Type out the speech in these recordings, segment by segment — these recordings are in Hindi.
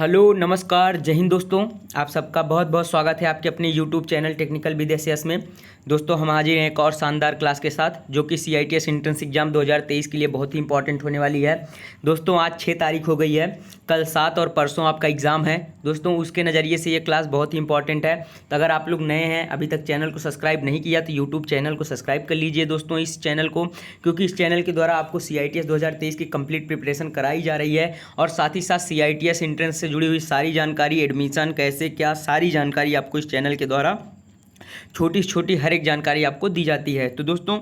हेलो नमस्कार जय हिंद दोस्तों। आप सबका बहुत बहुत स्वागत है आपके अपने यूट्यूब चैनल टेक्निकल विदेशियस में। दोस्तों हम हाजिर हैं एक और शानदार क्लास के साथ जो कि CITS एंट्रेंस एग्जाम 2023 के लिए बहुत ही इंपॉर्टेंट होने वाली है। दोस्तों आज 6 तारीख हो गई है, कल 7 और परसों आपका एग्ज़ाम है। दोस्तों उसके नज़रिए से ये क्लास बहुत ही इंपॉर्टेंट है। तो अगर आप लोग नए हैं, अभी तक चैनल को सब्सक्राइब नहीं किया तो यूट्यूब चैनल को सब्सक्राइब कर लीजिए दोस्तों इस चैनल को, क्योंकि इस चैनल के द्वारा आपको CITS 2023 की कंप्लीट प्रिपरेशन कराई जा रही है और साथ ही साथ CITS एंट्रेंस से जुड़ी हुई सारी जानकारी, एडमिशन कैसे क्या, सारी जानकारी आपको इस चैनल के द्वारा छोटी छोटी हर एक जानकारी आपको दी जाती है। तो दोस्तों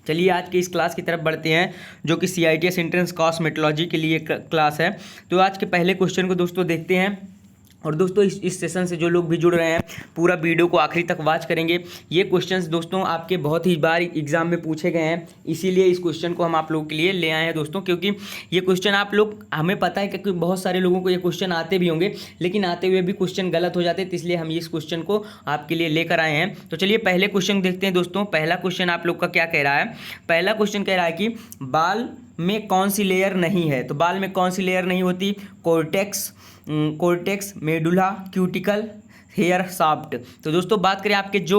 चलिए आज की इस क्लास की तरफ बढ़ते हैं जो कि CITS एंट्रेंस कॉस्मेटोलॉजी के लिए क्लास है। तो आज के पहले क्वेश्चन को दोस्तों देखते हैं। और दोस्तों इस सेशन से जो लोग भी जुड़ रहे हैं पूरा वीडियो को आखिरी तक वॉच करेंगे। ये क्वेश्चंस दोस्तों आपके बहुत ही बार एग्जाम में पूछे गए हैं, इसीलिए इस क्वेश्चन को हम आप लोगों के लिए ले आए हैं दोस्तों, क्योंकि ये क्वेश्चन आप लोग, हमें पता है कि बहुत सारे लोगों को ये क्वेश्चन आते भी होंगे, लेकिन आते हुए भी क्वेश्चन गलत हो जाते हैं, तो इसलिए हम इस क्वेश्चन को आपके लिए लेकर आए हैं। तो चलिए पहले क्वेश्चन देखते हैं दोस्तों। पहला क्वेश्चन आप लोग का क्या कह रहा है? पहला क्वेश्चन कह रहा है कि बाल में कौन सी लेयर नहीं है। तो बाल में कौन सी लेयर नहीं होती? Cortex, medulla, cuticle, hair shaft. तो दोस्तों बात करें आपके जो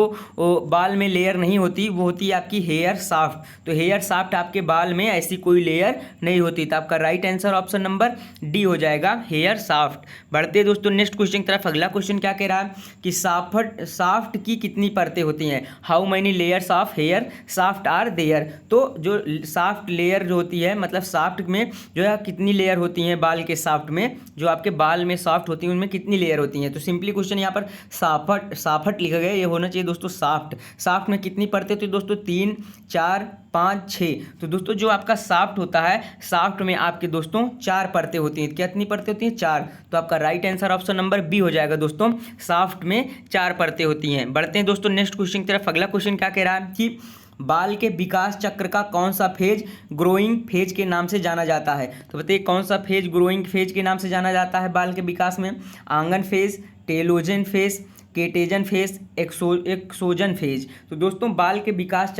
बाल में लेयर नहीं होती वो होती है आपकी हेयर शाफ्ट। तो हेयर शाफ्ट आपके बाल में ऐसी कोई लेयर नहीं होती। तो आपका right answer option number D हो जाएगा, हेयर शाफ्ट। बढ़ते दोस्तों नेक्स्ट क्वेश्चन की तरफ। अगला क्वेश्चन क्या कह रहा है कि शाफ्ट की कितनी परतें होती हैं? How many layers of hair shaft are there. तो जो शाफ्ट लेयर जो होती है, मतलब शाफ्ट में जो है कितनी लेयर होती हैं, बाल के शाफ्ट में जो आपके बाल में शाफ्ट होती हैं उनमें कितनी लेयर होती हैं। तो सिंपली क्वेश्चन यहाँ पर शाफ्ट लिखा गया, ये होना चाहिए दोस्तों शाफ्ट में कितनी परतें होती है दोस्तों? 3, 4, 5, 6। तो दोस्तों जो आपका शाफ्ट होता है, शाफ्ट में आपके दोस्तों 4 परतें होती हैं। कितनी परतें होती हैं? 4। तो आपका right answer option number B हो जाएगा दोस्तों, शाफ्ट में 4 परतें होती हैं। बढ़ते हैं दोस्तों नेक्स्ट क्वेश्चन की तरफ। अगला क्वेश्चन क्या कह रहा है कि बाल के विकास चक्र का कौन सा फेज ग्रोइंग फेज के नाम से जाना जाता है? तो बताइए कौन सा फेज ग्रोइंग फेज के नाम से जाना जाता है बाल के विकास में? Anagen phase, telogen phase, catagen phase, exogen phase. तो दोस्तों बाल के विकास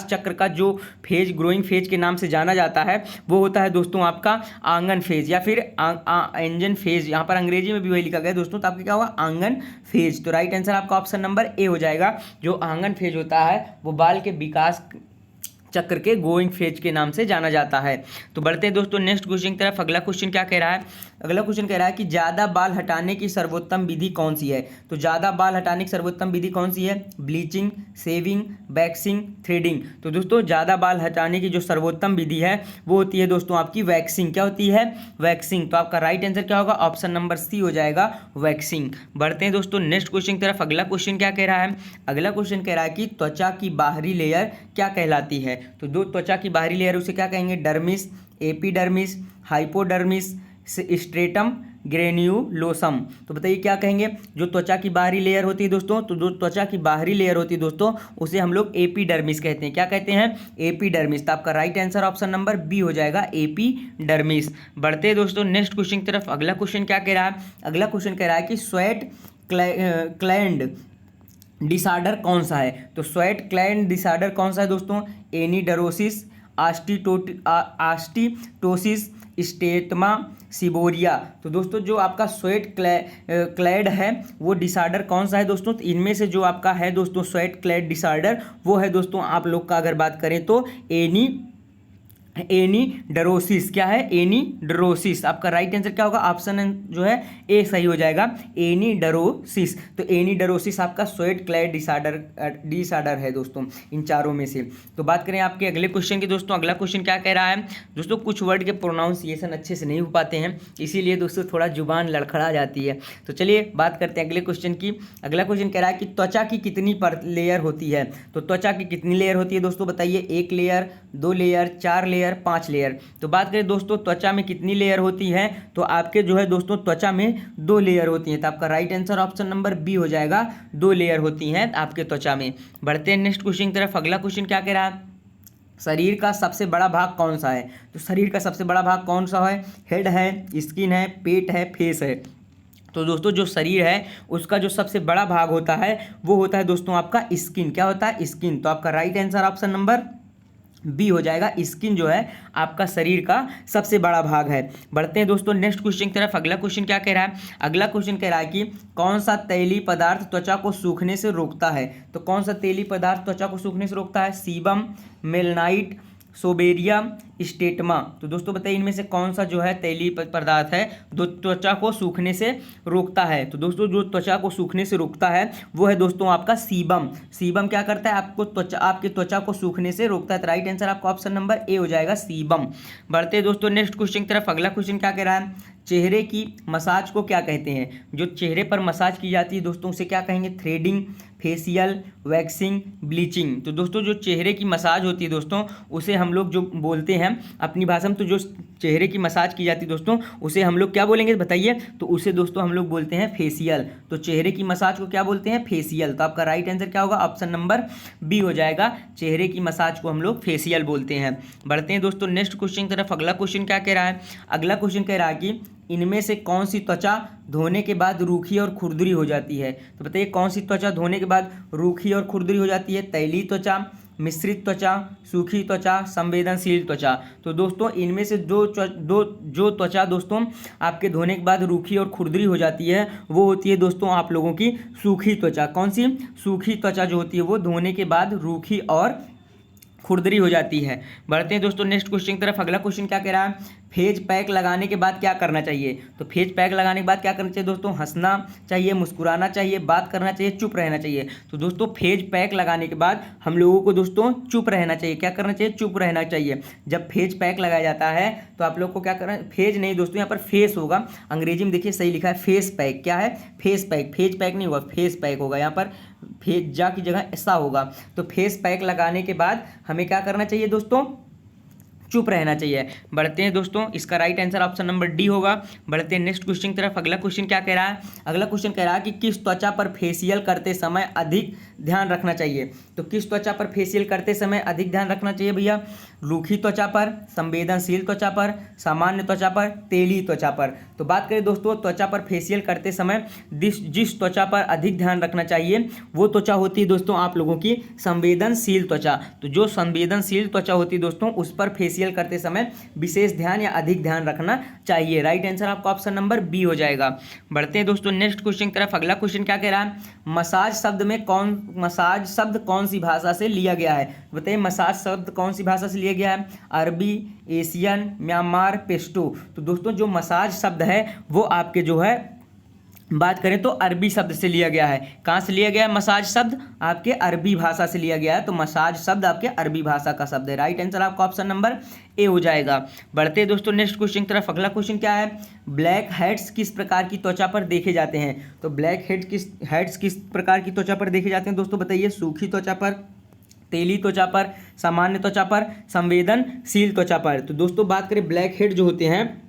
चक्र का जो फेज ग्रोइंग फेज के नाम से जाना जाता है वो होता है दोस्तों आपका आंगन फेज या फिर एंजन फेज। यहाँ पर अंग्रेजी में भी वही लिखा गया है दोस्तों, तो आपका क्या होगा? आंगन फेज। तो राइट आंसर आपका ऑप्शन नंबर ए हो जाएगा। जो आंगन फेज होता है वो बाल के विकास चक्र के ग्रोइंग फेज के नाम से जाना जाता है। तो बढ़ते हैं दोस्तों नेक्स्ट क्वेश्चन की तरफ। अगला क्वेश्चन क्या कह रहा है? अगला क्वेश्चन कह रहा है कि ज़्यादा बाल हटाने की सर्वोत्तम विधि कौन सी है? तो ज़्यादा बाल हटाने की सर्वोत्तम विधि कौन सी है? Bleaching, shaving, waxing, threading. तो दोस्तों ज़्यादा बाल हटाने की जो सर्वोत्तम विधि है वो होती है दोस्तों आपकी वैक्सिंग। क्या होती है? वैक्सिंग। तो आपका राइट आंसर क्या होगा? ऑप्शन नंबर सी हो जाएगा, वैक्सिंग। बढ़ते हैं दोस्तों नेक्स्ट क्वेश्चन की तरफ। अगला क्वेश्चन क्या कह रहा है? अगला क्वेश्चन कह रहा है कि त्वचा की बाहरी लेयर क्या कहलाती है? तो जो त्वचा की बाहरी लेयर उसे क्या कहेंगे? Dermis, epidermis, hypodermis, stratum, granulosum. तो बताइए क्या कहेंगे? जो त्वचा की बाहरी लेयर होती है दोस्तों, तो जो त्वचा की बाहरी लेयर होती है दोस्तों उसे हम लोग एपिडर्मिस कहते हैं। क्या कहते हैं? एपिडर्मिस। तो आपका right answer option number B हो जाएगा, एपिडर्मिस। बढ़ते हैं दोस्तों नेक्स्ट क्वेश्चन की तरफ। अगला क्वेश्चन क्या कह रहा है? अगला क्वेश्चन कह रहा है कि स्वेट ग्लैंड डिसऑर्डर कौन सा है? तो स्वेट ग्लैंड डिसऑर्डर कौन सा है दोस्तों? एनिडरोसिस, आस्टिटोसिस, स्टेटमा, सिबोरिया। तो दोस्तों जो आपका स्वेट क्लैड है वो डिसऑर्डर कौन सा है दोस्तों? तो इनमें से जो आपका है दोस्तों स्वेट क्लैड डिसऑर्डर वो है दोस्तों आप लोग का अगर बात करें तो एनिडरोसिस। क्या है? एनिडरोसिस। आपका राइट आंसर क्या होगा? ऑप्शन जो है ए सही हो जाएगा, एनिडरोसिस। तो एनिडरोसिस आपका स्वेट क्लैड डिसऑर्डर है दोस्तों इन चारों में से। तो बात करें आपके अगले क्वेश्चन की दोस्तों। अगला क्वेश्चन क्या कह रहा है दोस्तों? कुछ वर्ड के प्रोनाउंसिएशन अच्छे से नहीं हो पाते हैं, इसीलिए दोस्तों थोड़ा जुबान लड़खड़ा जाती है। तो चलिए बात करते हैं अगले क्वेश्चन की। अगला क्वेश्चन कह रहा है कि त्वचा की कितनी लेयर होती है? तो त्वचा की कितनी लेयर होती है दोस्तों? बताइए। 1 लेयर, 2 लेयर, 4 लेयर, 5 लेयर। तो बात करें दोस्तों त्वचा में कितनी लेयर होती है, तो आपके जो है दोस्तों त्वचा में 2 लेयर होती हैं। तो आपका right answer option number B हो जाएगा, 2 लेयर होती हैं आपके त्वचा में। बढ़ते हैं नेक्स्ट क्वेश्चन की तरफ। अगला क्वेश्चन क्या कह रहा है? शरीर का सबसे बड़ा भाग कौन सा है? तो शरीर का सबसे बड़ा भाग कौन सा है? हेड है, स्किन है, पेट है, फेस है। तो दोस्तों जो शरीर है उसका जो सबसे बड़ा भाग होता है वो होता है दोस्तों आपका स्किन। क्या होता है? स्किन। तो आपका right answer option number B हो जाएगा। स्किन जो है आपका शरीर का सबसे बड़ा भाग है। बढ़ते हैं दोस्तों नेक्स्ट क्वेश्चन की तरफ। अगला क्वेश्चन क्या कह रहा है? अगला क्वेश्चन कह रहा है कि कौन सा तेली पदार्थ त्वचा को सूखने से रोकता है? तो कौन सा तेली पदार्थ त्वचा को सूखने से रोकता है? सीबम, मेलनाइट, सोबेरिया, स्टेटमा। तो दोस्तों बताइए इनमें से कौन सा जो है तेली पदार्थ है जो त्वचा को सूखने से रोकता है? तो दोस्तों जो त्वचा को सूखने से रोकता है वो है दोस्तों आपका सीबम। सीबम क्या करता है? आपकी त्वचा को सूखने से रोकता है। तो राइट आंसर आपका ऑप्शन नंबर ए हो जाएगा, सीबम। बढ़ते हैं दोस्तों नेक्स्ट क्वेश्चन की तरफ। अगला क्वेश्चन क्या कह रहा है? चेहरे की मसाज को क्या कहते हैं? जो चेहरे पर मसाज की जाती है दोस्तों उसे क्या कहेंगे? Threading, facial, waxing, bleaching. तो दोस्तों जो चेहरे की मसाज होती है दोस्तों उसे हम लोग जो बोलते हैं अपनी भाषा में, तो जो चेहरे की मसाज की जाती है दोस्तों उसे हम लोग क्या बोलेंगे बताइए? तो उसे दोस्तों हम लोग बोलते हैं फेशियल। तो चेहरे की मसाज को क्या बोलते हैं? फेशियल। तो आपका राइट आंसर क्या होगा? ऑप्शन नंबर बी हो जाएगा। चेहरे की मसाज को हम लोग फेशियल बोलते हैं। बढ़ते हैं दोस्तों नेक्स्ट क्वेश्चन की तरफ। अगला क्वेश्चन क्या कह रहा है? अगला क्वेश्चन कह रहा है कि इनमें से कौन सी त्वचा धोने के बाद रूखी और खुरदरी हो जाती है? तो बताइए कौन सी त्वचा धोने के बाद रूखी और खुरदरी हो जाती है? तैलीय त्वचा, मिश्रित त्वचा, सूखी त्वचा, संवेदनशील त्वचा। तो दोस्तों इनमें से जो त्वचा दोस्तों आपके धोने के बाद रूखी और खुरदरी हो जाती है वो होती है दोस्तों आप लोगों की सूखी त्वचा। कौन सी? सूखी त्वचा जो होती है वो धोने के बाद रूखी और खुरदरी हो जाती है। बढ़ते हैं दोस्तों नेक्स्ट क्वेश्चन की तरफ। अगला क्वेश्चन क्या कह रहा है? फेज पैक लगाने के बाद क्या करना चाहिए? तो फेज पैक लगाने के बाद क्या करना चाहिए दोस्तों? हंसना चाहिए, मुस्कुराना चाहिए, बात करना चाहिए, चुप रहना चाहिए। तो दोस्तों फेज पैक लगाने के बाद हम लोगों को दोस्तों चुप रहना चाहिए। क्या करना चाहिए? चुप रहना चाहिए। जब फेज पैक लगाया जाता है तो आप लोग को क्या करना है? फेज नहीं दोस्तों, यहाँ पर फेस होगा। अंग्रेजी में देखिए सही लिखा है फेस पैक। क्या है? Face pack. फेज पैक नहीं होगा, फेस पैक होगा। यहाँ पर फेज जा की जगह ऐसा होगा। तो फेस पैक लगाने के बाद हमें क्या करना चाहिए दोस्तों? चुप रहना चाहिए। बढ़ते हैं दोस्तों, इसका right answer option number D होगा। बढ़ते हैं नेक्स्ट क्वेश्चन की तरफ। अगला क्वेश्चन क्या कह रहा है? अगला क्वेश्चन कह रहा है कि किस त्वचा पर फेशियल करते समय अधिक ध्यान रखना चाहिए? तो किस त्वचा पर फेशियल करते समय अधिक ध्यान रखना चाहिए भैया? रूखी त्वचा पर, संवेदनशील त्वचा पर, सामान्य त्वचा पर, तेलीय त्वचा पर। तो बात करें दोस्तों त्वचा पर फेशियल करते समय जिस त्वचा पर अधिक ध्यान रखना चाहिए वो त्वचा होती है दोस्तों आप लोगों की संवेदनशील त्वचा। तो जो संवेदनशील त्वचा होती है दोस्तों उस पर फेशियल करते समय विशेष ध्यान या अधिक ध्यान रखना चाहिए। राइट आंसर आपका ऑप्शन नंबर बी हो जाएगा। बढ़ते हैं दोस्तों नेक्स्ट क्वेश्चन की तरफ। अगला क्वेश्चन क्या कह रहा है? मसाज शब्द कौन सी भाषा से लिया गया है? बताइए मसाज शब्द कौन सी भाषा से लिया गया है? अरबी, एशियन, म्यांमार, पेश्तो। तो दोस्तों जो मसाज शब्द है वो आपके जो है बात करें तो अरबी शब्द से लिया गया है। कहाँ से लिया गया है मसाज शब्द? आपके अरबी भाषा से लिया गया है। तो मसाज शब्द आपके अरबी भाषा का शब्द है। राइट आंसर आपका ऑप्शन नंबर ए हो जाएगा। बढ़ते हैं दोस्तों नेक्स्ट क्वेश्चन की तरफ। अगला क्वेश्चन क्या है? ब्लैक हेड्स किस प्रकार की त्वचा पर देखे जाते हैं? तो ब्लैक हेड्स किस प्रकार की त्वचा पर देखे जाते हैं दोस्तों बताइए? सूखी त्वचा पर, तेली त्वचा पर, सामान्य त्वचा पर, संवेदनशील त्वचा पर। तो दोस्तों बात करें ब्लैक हेड जो होते हैं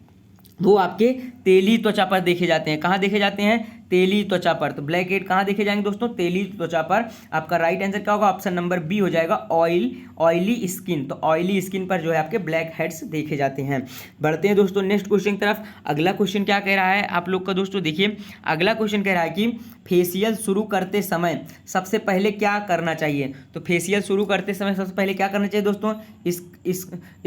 वो आपके तेली त्वचा पर देखे जाते हैं। कहाँ देखे जाते हैं? तेली त्वचा पर। तो ब्लैक हेड कहाँ देखे जाएंगे दोस्तों? तेली त्वचा पर। आपका राइट आंसर क्या होगा? ऑप्शन नंबर बी हो जाएगा, ऑयली स्किन। तो ऑयली स्किन पर जो है आपके ब्लैक हेड्स देखे जाते हैं। बढ़ते हैं दोस्तों नेक्स्ट क्वेश्चन की तरफ। अगला क्वेश्चन क्या कह रहा है आप लोग का दोस्तों? देखिए अगला क्वेश्चन कह रहा है कि फेशियल शुरू करते समय सबसे पहले क्या करना चाहिए? तो फेशियल शुरू करते समय सबसे पहले क्या करना चाहिए दोस्तों?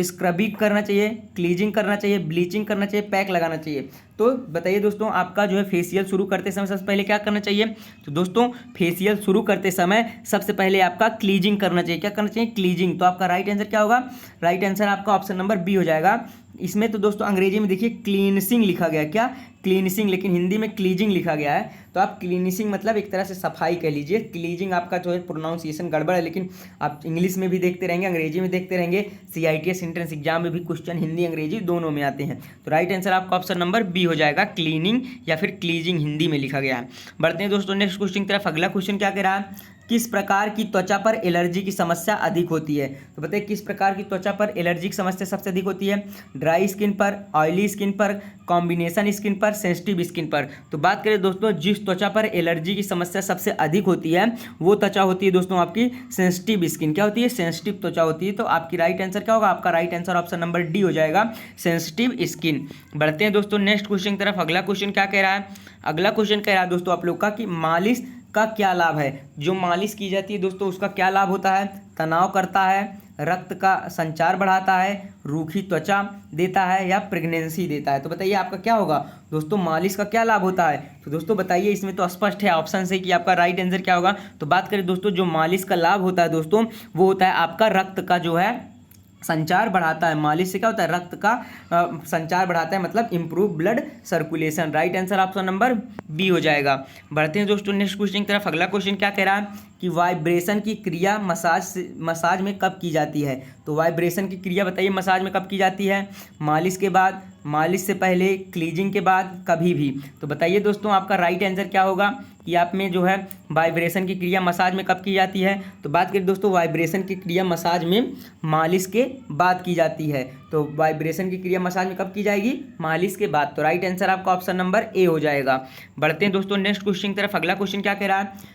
स्क्रबिंग करना चाहिए, क्लीजिंग करना चाहिए, ब्लीचिंग करना चाहिए, पैक लगाना चाहिए। तो बताइए दोस्तों आपका जो है फेशियल शुरू करते समय सबसे पहले क्या करना चाहिए? तो दोस्तों फेशियल शुरू करते समय सबसे पहले आपका क्लीजिंग करना चाहिए। क्या करना चाहिए? क्लीजिंग। तो आपका राइट आंसर क्या होगा? राइट आंसर आपका ऑप्शन नंबर बी हो जाएगा। इसमें तो दोस्तों अंग्रेजी में देखिए क्लीनसिंग लिखा गया है। क्या? क्लीनसिंग, लेकिन हिंदी में क्लीजिंग लिखा गया है। तो आप क्लीनसिंग मतलब एक तरह से सफाई कह लीजिए। क्लीजिंग आपका जो है प्रोनाउंसिएशन गड़बड़ है, लेकिन आप इंग्लिश में भी देखते रहेंगे, अंग्रेजी में देखते रहेंगे। CITS एंट्रेंस एग्जाम में भी क्वेश्चन हिंदी अंग्रेजी दोनों में आते हैं। तो राइट आंसर आपका ऑप्शन नंबर बी हो जाएगा, क्लीनिंग या फिर क्लीजिंग हिंदी में लिखा गया है। बढ़ते हैं दोस्तों नेक्स्ट क्वेश्चन की तरफ। अगला क्वेश्चन क्या कह रहा है? किस प्रकार की त्वचा पर एलर्जी की समस्या अधिक होती है? तो बताइए किस प्रकार की त्वचा पर एलर्जी की समस्या सबसे अधिक होती है? ड्राई स्किन पर, ऑयली स्किन पर, कॉम्बिनेशन स्किन पर, सेंसिटिव स्किन पर। तो बात करें दोस्तों जिस त्वचा पर एलर्जी की समस्या सबसे अधिक होती है वो त्वचा होती है दोस्तों आपकी सेंसिटिव स्किन। क्या होती है? सेंसिटिव त्वचा होती है। तो आपकी राइट आंसर क्या होगा? आपका right answer option number D हो जाएगा, सेंसिटिव स्किन। बढ़ते हैं दोस्तों नेक्स्ट क्वेश्चन की तरफ। अगला क्वेश्चन क्या कह रहा है? अगला क्वेश्चन कह रहा है दोस्तों आप लोग का कि मालिश का क्या लाभ है? जो मालिश की जाती है दोस्तों उसका क्या लाभ होता है? तनाव करता है, रक्त का संचार बढ़ाता है, रूखी त्वचा देता है या प्रेगनेंसी देता है? तो बताइए आपका क्या होगा दोस्तों, मालिश का क्या लाभ होता है? तो दोस्तों बताइए, इसमें तो स्पष्ट है ऑप्शन से कि आपका राइट आंसर क्या होगा। तो बात करें दोस्तों, जो मालिश का लाभ होता है दोस्तों, वो होता है आपका रक्त का जो है संचार बढ़ाता है। मालिश से क्या होता है, रक्त का संचार बढ़ाता है, मतलब improve blood circulation. Right answer option number B हो जाएगा। बढ़ते हैं दोस्तों नेक्स्ट क्वेश्चन की तरफ। अगला क्वेश्चन क्या कह रहा है कि वाइब्रेशन की क्रिया मसाज में कब की जाती है? तो वाइब्रेशन की क्रिया बताइए मसाज में कब की जाती है? मालिश के बाद, मालिश से पहले, क्लीजिंग के बाद, कभी भी? तो बताइए दोस्तों आपका राइट आंसर क्या होगा कि आप में जो है वाइब्रेशन की क्रिया मसाज में कब की जाती है? तो बात करें दोस्तों, वाइब्रेशन की क्रिया मसाज में मालिश के बाद की जाती है। तो वाइब्रेशन की क्रिया मसाज में कब की जाएगी? मालिश के बाद। तो राइट आंसर आपका ऑप्शन नंबर ए हो जाएगा। बढ़ते हैं दोस्तों नेक्स्ट क्वेश्चन की तरफ। अगला क्वेश्चन क्या कह रहा है,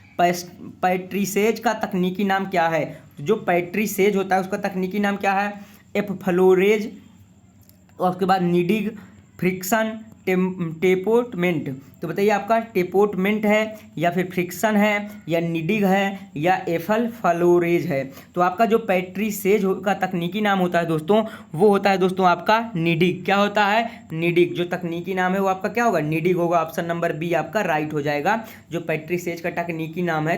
पैट्रीसेज का तकनीकी नाम क्या है? तो जो पैट्रीसेज होता है उसका तकनीकी नाम क्या है? एफफ्लोरेज, और उसके बाद निडिग, फ्रिक्शन, टेपोटमेंट। तो बताइए आपका टेपोटमेंट है या फिर फ्रिक्शन है या निडिग है या एफल फ्लोरेज है? तो आपका जो पैट्रीसेज का तकनीकी नाम होता है दोस्तों, वो होता है दोस्तों आपका निडिग। क्या होता है? निडिग। जो तकनीकी नाम है वो आपका क्या होगा? निडिग होगा। ऑप्शन नंबर बी आपका राइट हो जाएगा। जो पैट्रीसेज का तकनीकी नाम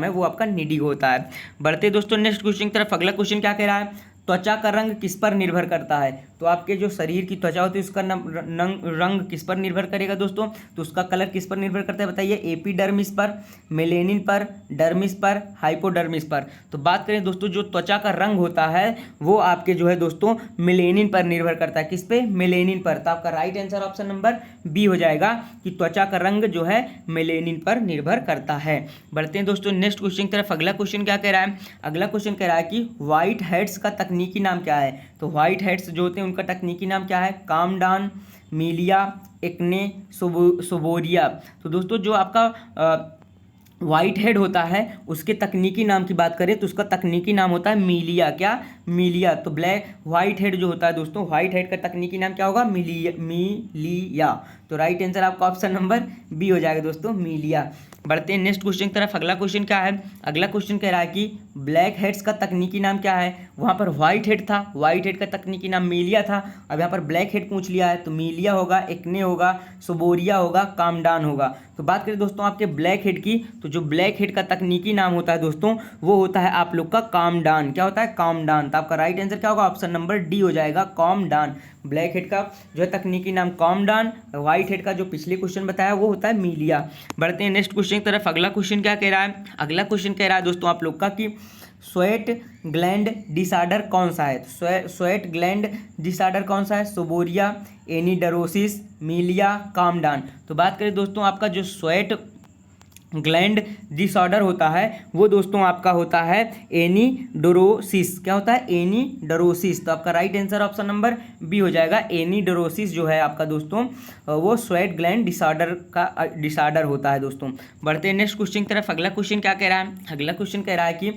है वो आपका निडिग होता है। बढ़ते दोस्तों नेक्स्ट क्वेश्चन की तरफ। अगला क्वेश्चन क्या कह रहा है, त्वचा का रंग किस पर निर्भर करता है? तो आपके जो शरीर की त्वचा होती है उसका रंग किस पर निर्भर करेगा दोस्तों? तो उसका कलर किस पर निर्भर करता है बताइए? एपिडर्मिस पर, मेलेनिन पर, डर्मिस पर, हाइपोडर्मिस पर? तो बात करें दोस्तों, जो त्वचा का रंग होता है वो आपके जो है दोस्तों मेलेनिन पर निर्भर करता है। किस पे? मेलेनिन पर। तो आपका right answer option number B हो जाएगा कि त्वचा का रंग जो है मेलेनिन पर निर्भर करता है। बढ़ते हैं दोस्तों नेक्स्ट क्वेश्चन की तरफ। अगला क्वेश्चन क्या कह रहा है? अगला क्वेश्चन कह रहा है कि व्हाइट हेड्स का तकनीकी नाम क्या है? तो व्हाइट हेड्स जो होते हैं उनका तकनीकी नाम क्या है? कामडान, मीलिया, एक्ने, सोबोरिया। तो दोस्तों जो आपका व्हाइट हेड होता है उसके तकनीकी नाम की बात करें तो उसका तकनीकी नाम होता है मीलिया। क्या? मीलिया। तो ब्लैक व्हाइट हेड जो होता है दोस्तों, व्हाइट हेड का तकनीकी नाम क्या होगा? मीलिया। तो राइट आंसर आपका ऑप्शन नंबर बी हो जाएगा दोस्तों, मीलिया। बढ़ते हैं नेक्स्ट क्वेश्चन की तरफ। अगला क्वेश्चन क्या है? अगला क्वेश्चन कह रहा है कि ब्लैक हेड्स का तकनीकी नाम क्या है? वहाँ पर व्हाइट हेड था, व्हाइट हेड का तकनीकी नाम मीलिया था। अब यहाँ पर ब्लैक हेड पूछ लिया है तो मीलिया होगा, एक्ने होगा, सोबोरिया होगा, कामडान होगा। तो बात करें दोस्तों आपके ब्लैक हेड की, तो जो ब्लैक हेड का तकनीकी नाम होता है दोस्तों वो होता है आप लोग का कामडान। क्या होता है? कामडान। तो आपका राइट आंसर क्या होगा? ऑप्शन नंबर डी हो जाएगा, कामडान। ब्लैक हेड का जो है तकनीकी नाम कामडान, व्हाइट हेड का जो पिछले क्वेश्चन बताया वो होता है मीलिया। बढ़ते हैं नेक्स्ट क्वेश्चन की तरफ। अगला क्वेश्चन क्या कह रहा है? अगला क्वेश्चन कह रहा है दोस्तों आप लोग का कि स्वेट ग्लैंड डिसऑर्डर कौन सा है? स्वेट ग्लैंड डिसऑर्डर कौन सा है? सोबोरिया, एनिडरोसिस, मीलिया, कामडान। तो बात करें दोस्तों आपका जो स्वेट ग्लैंड डिसऑर्डर होता है वो दोस्तों आपका होता है एनिडोरोसिस। क्या होता है? एनिडोरोसिस। तो आपका right answer option number B हो जाएगा। एनिडोरोसिस जो है आपका दोस्तों वो स्वेट ग्लैंड डिसऑर्डर का डिसऑर्डर होता है दोस्तों। बढ़ते हैं नेक्स्ट क्वेश्चन की तरफ। अगला क्वेश्चन क्या कह रहा है? अगला क्वेश्चन कह रहा है कि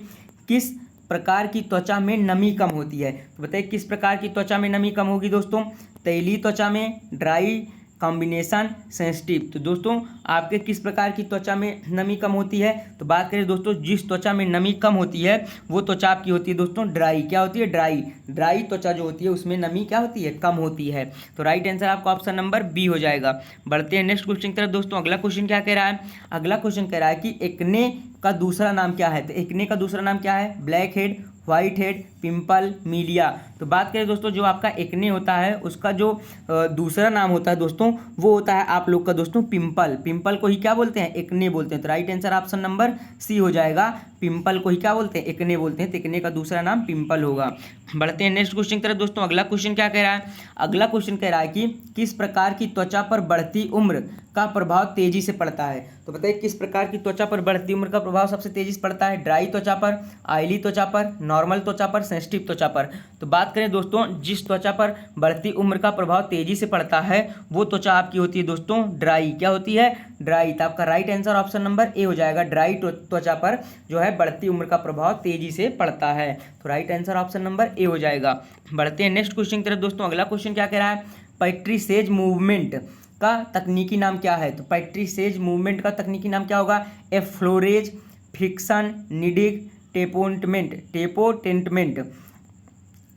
किस प्रकार की त्वचा में नमी कम होती है? तो बताइए किस प्रकार की त्वचा में नमी कम होगी दोस्तों? तैलीय त्वचा में, ड्राई, कॉम्बिनेशन, सेंसिटिव। तो दोस्तों आपके किस प्रकार की त्वचा में नमी कम होती है? तो बात करें दोस्तों जिस त्वचा में नमी कम होती है वो त्वचा आपकी होती है दोस्तों ड्राई। क्या होती है? ड्राई। ड्राई त्वचा जो होती है उसमें नमी क्या होती है? कम होती है। तो राइट आंसर आपका ऑप्शन नंबर बी हो जाएगा। बढ़ते हैं नेक्स्ट क्वेश्चन की तरफ दोस्तों। अगला क्वेश्चन क्या कह रहा है? अगला क्वेश्चन कह रहा है कि एक्ने का दूसरा नाम क्या है? तो एक्ने का दूसरा नाम क्या है? Black head, white head, pimple, milia. तो बात करें दोस्तों जो आपका एक्ने होता है उसका जो दूसरा नाम होता है दोस्तों वो होता है आप लोग का दोस्तों पिंपल। पिंपल को ही क्या बोलते हैं? एक्ने बोलते हैं। तो right answer option number C हो जाएगा। पिंपल को ही क्या बोलते हैं? एक्ने बोलते हैं। तो एक्ने का दूसरा नाम पिंपल होगा। बढ़ते हैं नेक्स्ट क्वेश्चन की तरफ दोस्तों। अगला क्वेश्चन क्या कह रहा है? अगला क्वेश्चन कह रहा है कि किस प्रकार की त्वचा पर बढ़ती उम्र का प्रभाव तेजी से पड़ता है? तो बताइए किस प्रकार की त्वचा पर बढ़ती उम्र का प्रभाव सबसे तेजी से पड़ता है? ड्राई त्वचा पर, ऑयली त्वचा पर, नॉर्मल त्वचा पर, सेंसिटिव त्वचा पर? तो बात करें दोस्तों जिस त्वचा पर बढ़ती उम्र का प्रभाव तेजी से पड़ता है वो त्वचा आपकी होती है दोस्तों ड्राई। क्या होती है? ड्राई। तो आपका right answer option number A हो जाएगा। ड्राई त्वचा पर जो है बढ़ती उम्र का प्रभाव तेजी से पड़ता है। तो right answer option number A हो जाएगा। बढ़ते हैं नेक्स्ट क्वेश्चन की तरफ दोस्तों। अगला क्वेश्चन क्या कह रहा है? पैट्रीसेज मूवमेंट का तकनीकी नाम क्या है? तो पैट्रीसेज मूवमेंट का तकनीकी नाम क्या होगा? एफ्लोरेज, फ्रिक्शन, निडिग, टेपोटेंटमेंट।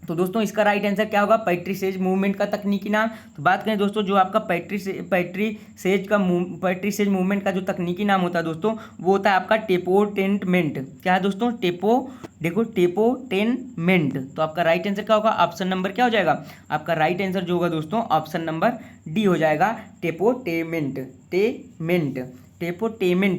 तो दोस्तों इसका राइट आंसर क्या होगा, पेट्री सेज मूवमेंट का तकनीकी नाम। तो बात करें दोस्तों जो आपका पेट्री सेज मूवमेंट का जो तकनीकी नाम होता है दोस्तों, वो होता है आपका टेपोटेंटमेंट। क्या है दोस्तों, टेपोटेंटमेंट। तो आपका राइट आंसर क्या होगा, ऑप्शन नंबर क्या हो जाएगा, आपका राइट आंसर जो होगा दोस्तों ऑप्शन नंबर डी हो जाएगा, टेपोटेमेंट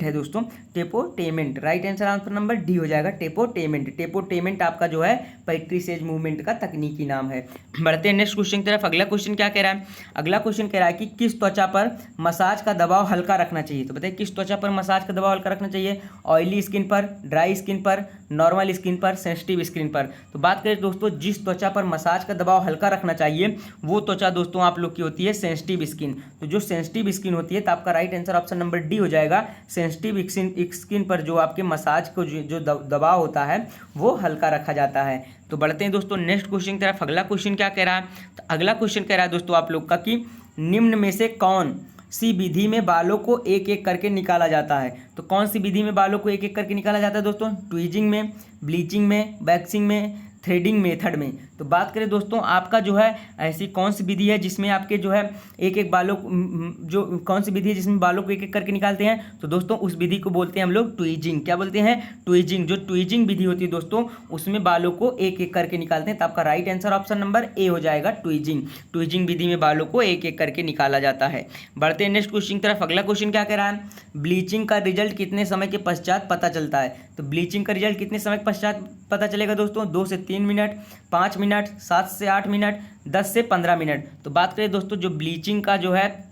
है दोस्तों, tapotement. Right answer answer number D हो जाएगा, टेपोटेमेंट आपका जो है पेट्री सेज मूवमेंट का तकनीकी नाम है। बढ़ते हैं नेक्स्ट क्वेश्चन की तरफ। अगला क्वेश्चन क्या कह रहा है, अगला क्वेश्चन कह रहा है कि किस त्वचा पर मसाज का दबाव हल्का रखना चाहिए। तो बताइए किस त्वचा पर मसाज का दबाव हल्का रखना चाहिए, ऑयली स्किन पर, ड्राई स्किन पर, नॉर्मल स्किन पर, सेंसिटिव स्किन पर। तो बात करें दोस्तों जिस त्वचा पर मसाज का दबाव हल्का रखना चाहिए वो त्वचा दोस्तों आप लोग की होती है सेंसिटिव स्किन। तो जो सेंसिटिव स्किन होती है, तो आपका right answer option number D हो जाएगा, सेंसिटिव स्किन पर जो आपके मसाज को जो दबाव होता है वो हल्का रखा जाता है। तो बढ़ते हैं दोस्तों नेक्स्ट क्वेश्चन की तरफ। अगला क्वेश्चन क्या कह रहा है, तो अगला क्वेश्चन कह रहा है दोस्तों आप लोग का कि निम्न में से कौन सी विधि में बालों को एक एक करके निकाला जाता है। तो कौन सी विधि में बालों को एक एक करके निकाला जाता है दोस्तों, ट्वीजिंग में, ब्लीचिंग में, वैक्सिंग में, थ्रेडिंग मेथड में। तो बात करें दोस्तों आपका जो है ऐसी कौन सी विधि है जिसमें आपके जो है एक एक बालों जो कौन सी विधि है जिसमें बालों को एक एक करके निकालते हैं। तो दोस्तों उस विधि को बोलते हैं हम लोग ट्वीजिंग। क्या बोलते हैं, ट्वीजिंग। जो ट्वीजिंग विधि होती है दोस्तों उसमें बालों को एक एक करके निकालते हैं। तो आपका right answer option number A हो जाएगा, ट्वीजिंग। ट्वीजिंग विधि में बालों को एक एक करके निकाला जाता है। बढ़ते हैं नेक्स्ट क्वेश्चन की तरफ। अगला क्वेश्चन क्या कह रहा है, ब्लीचिंग का रिजल्ट कितने समय के पश्चात पता चलता है। तो ब्लीचिंग का रिजल्ट कितने समय के पश्चात पता चलेगा दोस्तों, 2 से 3 मिनट, 5 मिनट, 7 से 8 मिनट, 10 से 15 मिनट। तो बात करें दोस्तों जो ब्लीचिंग का जो है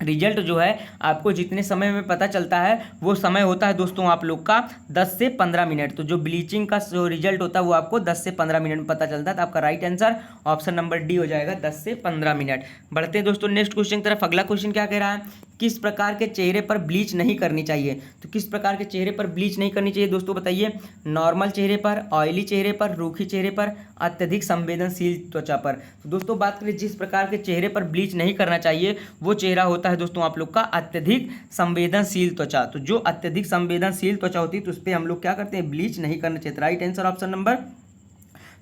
रिजल्ट जो है आपको जितने समय में पता चलता है वो समय होता है दोस्तों आप लोग का 10 से 15 मिनट। तो जो ब्लीचिंग का जो रिजल्ट होता है वो आपको 10 से 15 मिनट में पता चलता है। तो आपका right answer option number D हो जाएगा, 10 से 15 मिनट। बढ़ते हैं दोस्तों नेक्स्ट क्वेश्चन की तरफ। अगला क्वेश्चन क्या कह रहा है, किस प्रकार के चेहरे पर ब्लीच नहीं करनी चाहिए। तो किस प्रकार के चेहरे पर ब्लीच नहीं करनी चाहिए दोस्तों बताइए, नॉर्मल चेहरे पर, ऑयली चेहरे पर, रूखी चेहरे पर, अत्यधिक संवेदनशील त्वचा पर। तो दोस्तों बात करें जिस प्रकार के चेहरे पर ब्लीच नहीं करना चाहिए वो चेहरा होता है दोस्तों आप लोग का अत्यधिक संवेदनशील त्वचा। तो जो अत्यधिक संवेदनशील त्वचा होती है तो उस पर हम लोग क्या करते हैं, ब्लीच नहीं करना चाहिए। राइट आंसर ऑप्शन नंबर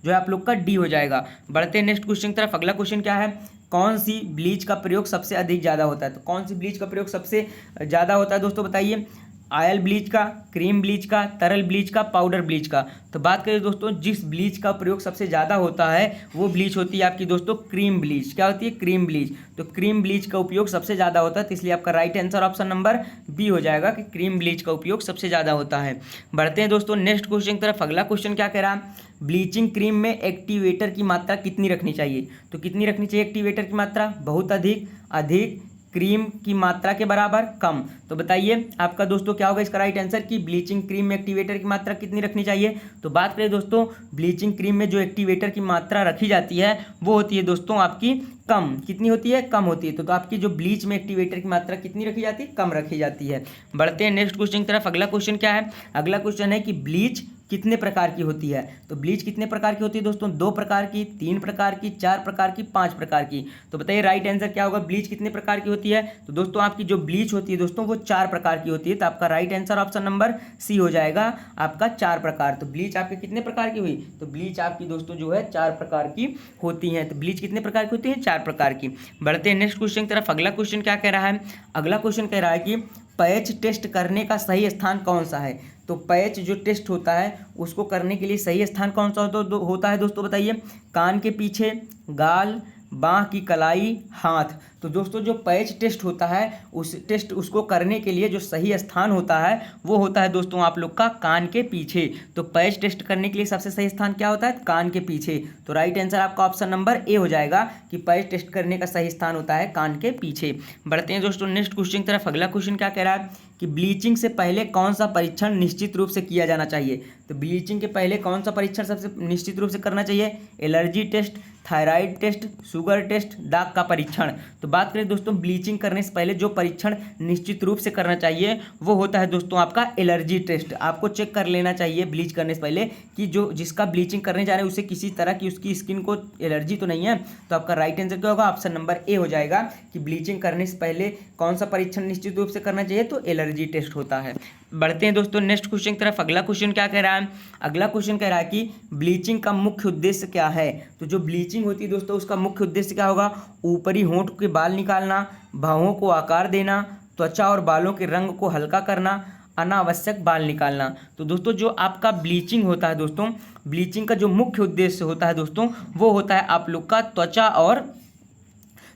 जो है आप लोग का डी हो जाएगा। बढ़ते हैं नेक्स्ट क्वेश्चन की तरफ। अगला क्वेश्चन क्या है, कौन सी ब्लीच का प्रयोग सबसे अधिक ज़्यादा होता है। तो कौन सी ब्लीच का प्रयोग सबसे ज़्यादा होता है दोस्तों बताइए, ऑयल ब्लीच का, क्रीम ब्लीच का, तरल ब्लीच का, पाउडर ब्लीच का। तो बात करें दोस्तों जिस ब्लीच का प्रयोग सबसे ज़्यादा होता है वो ब्लीच होती है आपकी दोस्तों क्रीम ब्लीच। क्या होती है, क्रीम ब्लीच। तो क्रीम ब्लीच का उपयोग सबसे ज़्यादा होता है, तो इसलिए आपका right answer option number B हो जाएगा कि क्रीम ब्लीच का उपयोग सबसे ज़्यादा होता है। बढ़ते हैं दोस्तों नेक्स्ट क्वेश्चन की तरफ। अगला क्वेश्चन क्या कह रहा है, ब्लीचिंग क्रीम में एक्टिवेटर की मात्रा कितनी रखनी चाहिए। तो कितनी रखनी चाहिए एक्टिवेटर की मात्रा, बहुत अधिक, अधिक, क्रीम की मात्रा के बराबर, कम। तो बताइए आपका दोस्तों क्या होगा इसका राइट आंसर कि ब्लीचिंग क्रीम में एक्टिवेटर की मात्रा कितनी रखनी चाहिए। तो बात करें दोस्तों ब्लीचिंग क्रीम में जो एक्टिवेटर की मात्रा रखी जाती है वो होती है दोस्तों आपकी कम। कितनी होती है, कम होती है। तो आपकी जो ब्लीच में एक्टिवेटर की मात्रा कितनी रखी जाती है, कम रखी जाती है। बढ़ते हैं नेक्स्ट क्वेश्चन की तरफ। अगला क्वेश्चन क्या है, अगला क्वेश्चन है कि ब्लीच कितने प्रकार की होती है। तो ब्लीच कितने प्रकार की होती है दोस्तों, 2 प्रकार की, 3 प्रकार की, 4 प्रकार की, 5 प्रकार की। तो बताइए राइट आंसर क्या होगा, ब्लीच कितने प्रकार की होती है। तो दोस्तों आपकी जो ब्लीच होती है दोस्तों वो 4 प्रकार की होती है। तो आपका right answer option number C हो जाएगा, आपका 4 प्रकार। तो ब्लीच आपके कितने प्रकार की हुई, तो ब्लीच आपकी दोस्तों जो है 4 प्रकार की होती हैं। तो ब्लीच कितने प्रकार की होती है, 4 प्रकार की। बढ़ते हैं नेक्स्ट क्वेश्चन की तरफ। अगला क्वेश्चन क्या कह रहा है, अगला क्वेश्चन कह रहा है कि पैच टेस्ट करने का सही स्थान कौन सा है। तो पैच जो टेस्ट होता है उसको करने के लिए सही स्थान कौन सा होता है दोस्तों बताइए, कान के पीछे, गाल, बाँह की कलाई, हाथ। तो दोस्तों जो पैच टेस्ट होता है उसको करने के लिए जो सही स्थान होता है वो होता है दोस्तों आप लोग का कान के पीछे। तो पैच टेस्ट करने के लिए सबसे सही स्थान क्या होता है, कान के पीछे। तो राइट आंसर आपका ऑप्शन नंबर ए हो जाएगा कि पैच टेस्ट करने का सही स्थान होता है कान के पीछे। बढ़ते हैं दोस्तों नेक्स्ट क्वेश्चन की तरफ। अगला क्वेश्चन क्या कह रहा है कि ब्लीचिंग से पहले कौन सा परीक्षण निश्चित रूप से किया जाना चाहिए। तो ब्लीचिंग के पहले कौन सा परीक्षण सबसे निश्चित रूप से करना चाहिए, allergy test, thyroid test, sugar test, दाग का परीक्षण। तो बात करें दोस्तों ब्लीचिंग करने से पहले जो परीक्षण निश्चित रूप से करना चाहिए वो होता है दोस्तों आपका एलर्जी टेस्ट। आपको चेक कर लेना चाहिए ब्लीच करने से पहले कि जो जिसका ब्लीचिंग करने जा रहे हैं उसे किसी तरह की उसकी स्किन को एलर्जी तो नहीं है। तो आपका राइट आंसर क्या होगा, ऑप्शन नंबर ए हो जाएगा कि ब्लीचिंग करने से पहले कौन सा परीक्षण निश्चित रूप से करना चाहिए, तो एलर्जी टेस्ट होता है। बढ़ते हैं दोस्तों नेक्स्ट क्वेश्चन की तरफ। अगला क्वेश्चन क्या कह रहा है? अगला क्वेश्चन कह रहा है कि ब्लीचिंग का मुख्य उद्देश्य क्या है? तो जो ब्लीचिंग होती है दोस्तों उसका मुख्य उद्देश्य क्या होगा? ऊपरी होंठ के बाल निकालना, बाहों को आकार देना, त्वचा और बालों के रंग को हल्का करना, अनावश्यक बाल निकालना। तो दोस्तों जो आपका ब्लीचिंग होता है दोस्तों, ब्लीचिंग का जो मुख्य उद्देश्य होता है दोस्तों वो होता है आप लोग का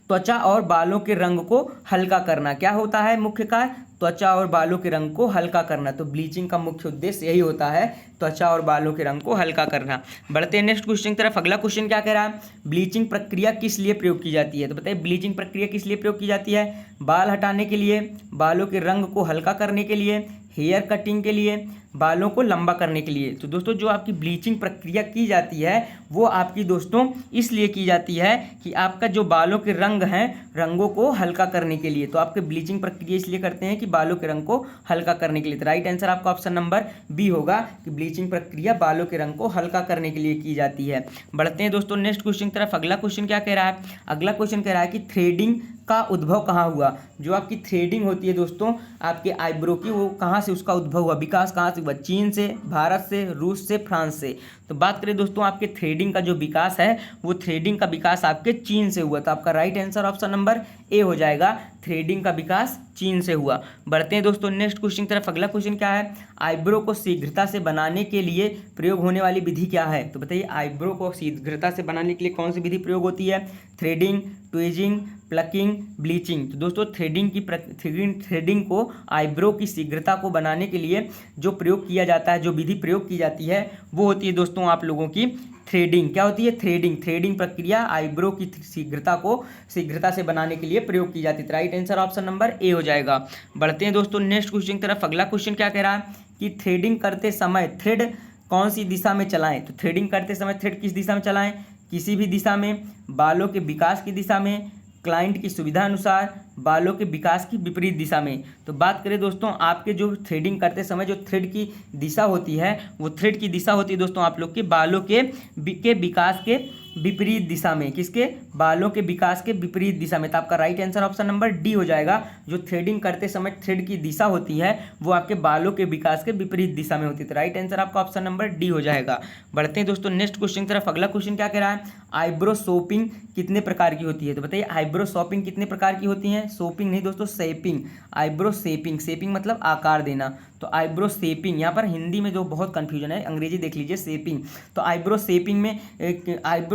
त्वचा और बालों के रंग को हल्का करना। क्या होता है मुख्य का? त्वचा और बालों के रंग को हल्का करना। तो ब्लीचिंग का मुख्य उद्देश्य यही होता है, त्वचा और बालों के रंग को हल्का करना। बढ़ते हैं नेक्स्ट क्वेश्चन की तरफ। अगला क्वेश्चन क्या कह रहा है? ब्लीचिंग प्रक्रिया किस लिए प्रयोग की जाती है? तो बताइए ब्लीचिंग प्रक्रिया किस लिए प्रयोग की जाती है? बाल हटाने के लिए, बालों के रंग को हल्का करने के लिए, हेयर कटिंग के लिए, बालों को लंबा करने के लिए। तो दोस्तों जो आपकी ब्लीचिंग प्रक्रिया की जाती है वो आपकी दोस्तों इसलिए की जाती है कि आपका जो बालों के रंग हैं, रंगों को हल्का करने के लिए। तो आपके ब्लीचिंग प्रक्रिया इसलिए करते हैं कि बालों के रंग को हल्का करने के लिए। तो राइट आंसर आपका ऑप्शन नंबर बी होगा कि ब्लीचिंग प्रक्रिया बालों के रंग को हल्का करने के लिए की जाती है। बढ़ते हैं दोस्तों नेक्स्ट क्वेश्चन की तरफ। अगला क्वेश्चन क्या कह रहा है? अगला क्वेश्चन कह रहा है कि थ्रेडिंग का उद्भव कहाँ हुआ? जो आपकी थ्रेडिंग होती है दोस्तों आपके आईब्रो की, वो कहाँ से उसका उद्भव हुआ, विकास कहाँ से हुआ? चीन से, भारत से, रूस से, फ्रांस से। तो बात करें दोस्तों आपके थ्रेडिंग का जो विकास है वो थ्रेडिंग का विकास आपके चीन से हुआ। तो आपका right answer option number A हो जाएगा, थ्रेडिंग का विकास चीन से हुआ। बढ़ते हैं दोस्तों नेक्स्ट क्वेश्चन की तरफ। अगला क्वेश्चन क्या है? आईब्रो को शीघ्रता से बनाने के लिए प्रयोग होने वाली विधि क्या है? तो बताइए आईब्रो को शीघ्रता से बनाने के लिए कौन सी विधि प्रयोग होती है? Threading, tweezing, plucking, bleaching. तो दोस्तों थ्रेडिंग को आईब्रो की शीघ्रता को बनाने के लिए जो प्रयोग किया जाता है, जो विधि प्रयोग की जाती है वो होती है दोस्तों आप लोगों की थ्रेडिंग। क्या होती है? थ्रेडिंग प्रक्रिया आईब्रो की शीघ्रता से बनाने के लिए प्रयोग की जाती है। Right answer option number A हो जाएगा। बढ़ते हैं दोस्तों नेक्स्ट क्वेश्चन की तरफ। अगला क्वेश्चन क्या कह रहा है कि थ्रेडिंग करते समय थ्रेड कौन सी दिशा में चलाएं? तो थ्रेडिंग करते समय थ्रेड किस दिशा में चलाएं? किसी भी दिशा में, बालों के विकास की दिशा में, क्लाइंट की सुविधा अनुसार, बालों के विकास की विपरीत दिशा में। तो बात करें दोस्तों आपके जो थ्रेडिंग करते समय जो थ्रेड की दिशा होती है वो थ्रेड की दिशा होती है दोस्तों आप लोग के बालों के विकास के विपरीत दिशा में। किसके? बालों के विकास के विपरीत दिशा में। तो आपका right answer option number D हो जाएगा। जो थ्रेडिंग करते समय थ्रेड की दिशा होती है वो आपके बालों के विकास के विपरीत दिशा में होती है। तो राइट आंसर आपका ऑप्शन नंबर डी हो जाएगा। बढ़ते हैं दोस्तों नेक्स्ट क्वेश्चन की तरफ। अगला क्वेश्चन क्या कह रहा है? आईब्रो शॉपिंग कितने प्रकार की होती है? तो बताइए आईब्रो शॉपिंग कितने प्रकार की होती है? शॉपिंग नहीं दोस्तों, शेपिंग। आईब्रो शेपिंग मतलब आकार देना। तो आईब्रो शेपिंग, यहाँ पर हिंदी में जो बहुत कंफ्यूजन है, अंग्रेजी देख लीजिए शेपिंग। तो आईब्रो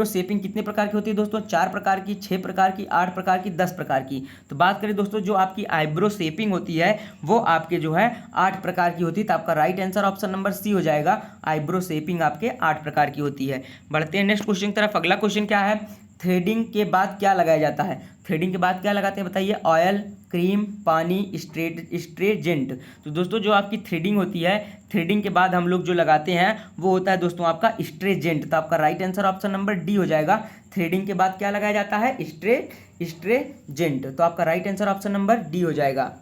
शेपिंग कितने प्रकार की होती है दोस्तों? 4 प्रकार की, 6 प्रकार की, 8 प्रकार की, 10 प्रकार की। तो बात करें दोस्तों जो आपकी आईब्रो शेपिंग होती है वो आपके जो है 8 प्रकार की होती है। तो आपका right answer option number C हो जाएगा, आईब्रो शेपिंग आपके 8 प्रकार की होती है। बढ़ते हैं नेक्स्ट क्वेश्चन की तरफ। अगला क्वेश्चन क्या है? थ्रेडिंग के बाद क्या लगाया जाता है? थ्रेडिंग के बाद क्या लगाते हैं बताइए? ऑयल, क्रीम, पानी, स्ट्रेजेंट। तो दोस्तों जो आपकी थ्रेडिंग होती है, थ्रेडिंग के बाद हम लोग जो लगाते हैं वो होता है दोस्तों आपका स्ट्रेजेंट। तो आपका right answer option number D हो जाएगा। थ्रेडिंग के बाद क्या लगाया जाता है? स्ट्रेजेंट। तो आपका right answer option number D हो जाएगा।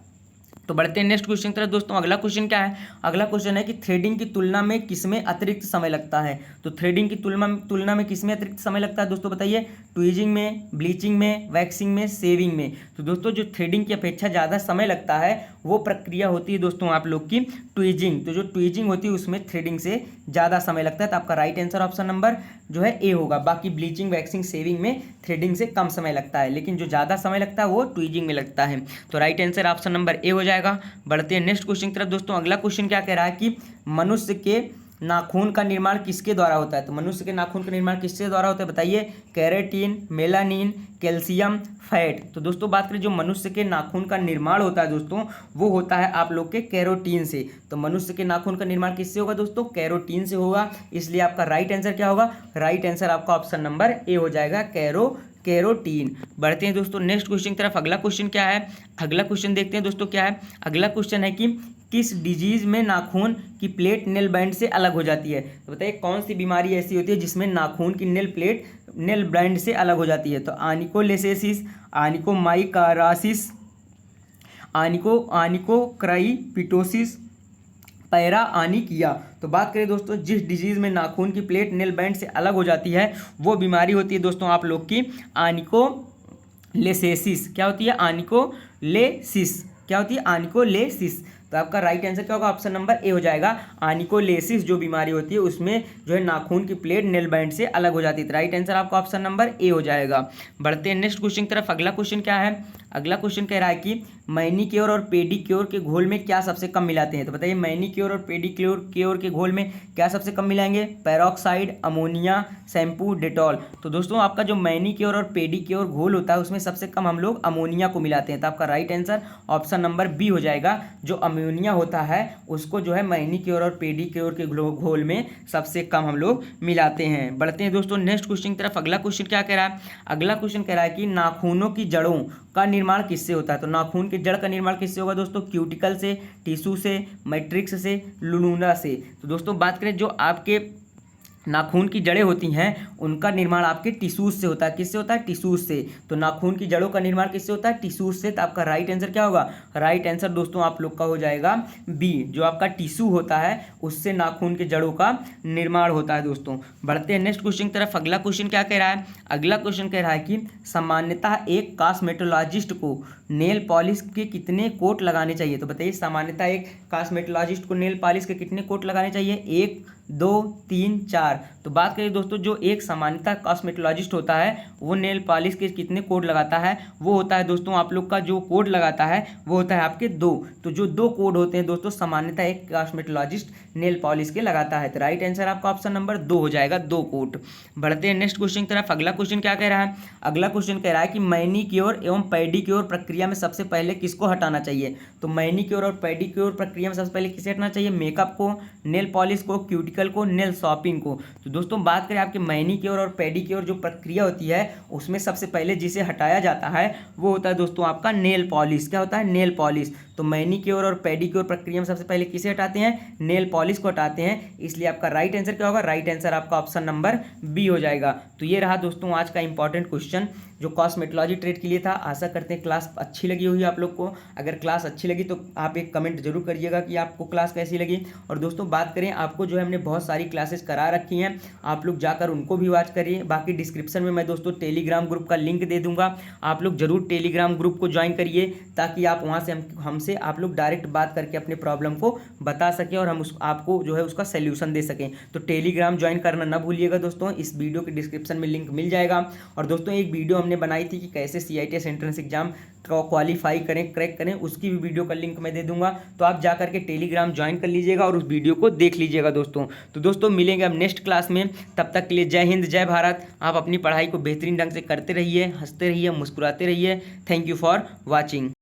तो बढ़ते हैं नेक्स्ट क्वेश्चन की तरफ दोस्तों। अगला क्वेश्चन क्या है? अगला क्वेश्चन है कि थ्रेडिंग की तुलना में किसमें अतिरिक्त समय लगता है? तो थ्रेडिंग की तुलना में किसमें अतिरिक्त समय लगता है दोस्तों बताइए? ट्विजिंग में, ब्लीचिंग में, वैक्सिंग में, शेविंग में। तो दोस्तों जो थ्रेडिंग की अपेक्षा ज़्यादा समय लगता है वो प्रक्रिया होती है दोस्तों आप लोग की ट्विजिंग। तो जो ट्विजिंग होती है उसमें थ्रेडिंग से ज़्यादा समय लगता है। तो आपका राइट आंसर ऑप्शन नंबर जो है ए होगा। बाकी ब्लीचिंग, वैक्सिंग, शेविंग में थ्रेडिंग से कम समय लगता है, लेकिन जो ज़्यादा समय लगता है वो ट्विजिंग में लगता है। तो right answer option number A हो जाएगा। बढ़ते हैं नेक्स्ट क्वेश्चन की तरफ दोस्तों। अगला क्वेश्चन क्या कह रहा है कि मनुष्य के नाखून का निर्माण किसके द्वारा होता है? तो मनुष्य के नाखून का निर्माण किसके द्वारा होता है बताइए? Keratin, melanin, calcium, fat. तो दोस्तों बात करें जो मनुष्य के नाखून का निर्माण होता है दोस्तों वो होता है आप लोग के कैरोटीन से। तो मनुष्य के नाखून का निर्माण किससे होगा दोस्तों? कैरोटीन से होगा। इसलिए आपका राइट आंसर क्या होगा? राइट आंसर आपका ऑप्शन नंबर ए हो जाएगा, कैरोटीन। बढ़ते हैं दोस्तों नेक्स्ट क्वेश्चन की तरफ। अगला क्वेश्चन क्या है? अगला क्वेश्चन देखते हैं दोस्तों क्या है। अगला क्वेश्चन है कि किस डिजीज में नाखून की प्लेट नेल बैंड से अलग हो जाती है? तो बताइए कौन सी बीमारी ऐसी होती है जिसमें नाखून की नेल बैंड से अलग हो जाती है? तो आनिकोलेसिस, आनिकोमाइकारासिस, आनिकोक्राइपिटोसिस, पैरा आनिकिया। तो बात करें दोस्तों जिस डिजीज में नाखून की प्लेट नेल बैंड से अलग हो जाती है वो बीमारी होती है दोस्तों आप लोग की आनिकोलेसिस। क्या होती है? आनिकोलेसिस। क्या होती है? आनिकोलेसिस। तो तो आपका राइट आंसर क्या होगा, ऑप्शन नंबर ए हो जाएगा। आनिकोलेसिस जो बीमारी होती है उसमें जो है नाखून की प्लेट नेल बैंड से अलग हो जाती है। तो राइट आंसर आपका ऑप्शन नंबर ए हो जाएगा। बढ़ते हैं नेक्स्ट क्वेश्चन की तरफ। अगला क्वेश्चन क्या है, अगला क्वेश्चन कह रहा है कि मैनीक्योर और पेडिक्योर के घोल में क्या सबसे कम मिलाते हैं। तो बताइए मैनीक्योर और पेडिक्योर के घोल में क्या सबसे कम मिलाएंगे, पेरोक्साइड, अमोनिया, शैम्पू, डेटॉल। तो दोस्तों आपका जो मैनीक्योर और पेडिक्योर घोल होता है उसमें सबसे कम हम लोग अमोनिया को मिलाते हैं। तो आपका right answer option number B हो जाएगा। जो अमोनिया होता है उसको जो है मैनीक्योर और पेडिक्योर के घोल में सबसे कम हम लोग मिलाते हैं। बढ़ते हैं दोस्तों नेक्स्ट क्वेश्चन की तरफ। अगला क्वेश्चन क्या कह रहा है, अगला क्वेश्चन कह रहा है कि नाखूनों की जड़ों का निर्माण किससे होता है। तो नाखून की जड़ का निर्माण किससे होगा दोस्तों, क्यूटिकल से, टिश्यू से, मैट्रिक्स से, लुनुला से। तो दोस्तों बात करें जो आपके नाखून की जड़ें होती हैं उनका निर्माण आपके टिश्यूज से होता है। किससे होता है, टिश्यूज से। तो नाखून की जड़ों का निर्माण किससे होता है, टिश्यूज से। तो आपका राइट आंसर क्या होगा, राइट आंसर दोस्तों आप लोग का हो जाएगा बी। जो आपका टिश्यू होता है उससे नाखून की जड़ों का निर्माण होता है दोस्तों। बढ़ते हैं नेक्स्ट क्वेश्चन की तरफ। अगला क्वेश्चन क्या कह रहा है, अगला क्वेश्चन कह रहा है कि सामान्यतः एक कॉस्मेटोलॉजिस्ट को नेल पॉलिश के कितने कोट लगाने चाहिए। तो बताइए सामान्यतः एक कॉस्मेटोलॉजिस्ट को नेल पॉलिश के कितने कोट लगाने चाहिए, 1, 2, 3, 4। तो बात करें दोस्तों जो एक सामान्यतः कॉस्मेटोलॉजिस्ट होता है वो नेल पॉलिश के कितने कोड लगाता है, वो होता है दोस्तों आप लोग का जो कोड लगाता है वो होता है आपके 2। तो जो 2 कोड होते हैं दोस्तों सामान्यतः एक कॉस्मेटोलॉजिस्ट नेल पॉलिश के लगाता है। तो राइट आंसर आपका ऑप्शन नंबर 2 हो जाएगा, 2 कोड। बढ़ते हैं नेक्स्ट क्वेश्चन की तरफ। अगला क्वेश्चन क्या कह रहा है, अगला क्वेश्चन कह रहा है कि मैनीक्योर एवं पेडिक्योर प्रक्रिया में सबसे पहले किसको हटाना चाहिए। तो मैनीक्योर और पेडिक्योर प्रक्रिया में सबसे पहले किसे हटाना चाहिए, मेकअप को, नेल पॉलिश को, क्यूटिकल को, नेल शॉपिंग को। तो दोस्तों बात करें आपके मैनीक्योर और पेडिक्योर जो प्रक्रिया होती है उसमें सबसे पहले जिसे हटाया जाता है वो होता है दोस्तों आपका नेल पॉलिश। क्या होता है, नेल पॉलिश। तो मैनीक्योर और पेडिक्योर प्रक्रिया में सबसे पहले किसे हटाते हैं, नेल पॉलिश को हटाते हैं। इसलिए आपका राइट आंसर क्या होगा, राइट आंसर आपका ऑप्शन नंबर बी हो जाएगा। तो ये रहा दोस्तों आज का इंपॉर्टेंट क्वेश्चन जो कॉस्मेटोलॉजी ट्रेड के लिए था। आशा करते हैं क्लास अच्छी लगी होगी आप लोग को। अगर क्लास अच्छी लगी तो आप एक कमेंट जरूर करिएगा कि आपको क्लास कैसी लगी। और दोस्तों बात करें आपको जो है हमने बहुत सारी क्लासेस करा रखी हैं, आप लोग जाकर उनको भी वॉच करिए। बाकी डिस्क्रिप्शन में मैं दोस्तों टेलीग्राम ग्रुप का लिंक दे दूंगा, आप लोग जरूर टेलीग्राम ग्रुप को ज्वाइन करिए ताकि आप वहाँ से हमसे आप लोग डायरेक्ट बात करके अपने प्रॉब्लम को बता सकें और हम आपको जो है उसका सोल्यूशन दे सकें। तो टेलीग्राम ज्वाइन करना ना भूलिएगा दोस्तों, इस वीडियो के डिस्क्रिप्शन में लिंक मिल जाएगा। और दोस्तों एक वीडियो हमने बनाई थी कि कैसे CITS एंट्रेंस एग्जाम क्वालिफाई करें, क्रैक करें, उसकी भी वीडियो का लिंक मैं दे दूंगा। तो आप जाकर के टेलीग्राम ज्वाइन कर लीजिएगा और उस वीडियो को देख लीजिएगा दोस्तों। तो दोस्तों मिलेंगे हम नेक्स्ट क्लास में, तब तक के लिए जय हिंद, जय भारत। आप अपनी पढ़ाई को बेहतरीन ढंग से करते रहिए, हंसते रहिए, मुस्कुराते रहिए। Thank you for watching.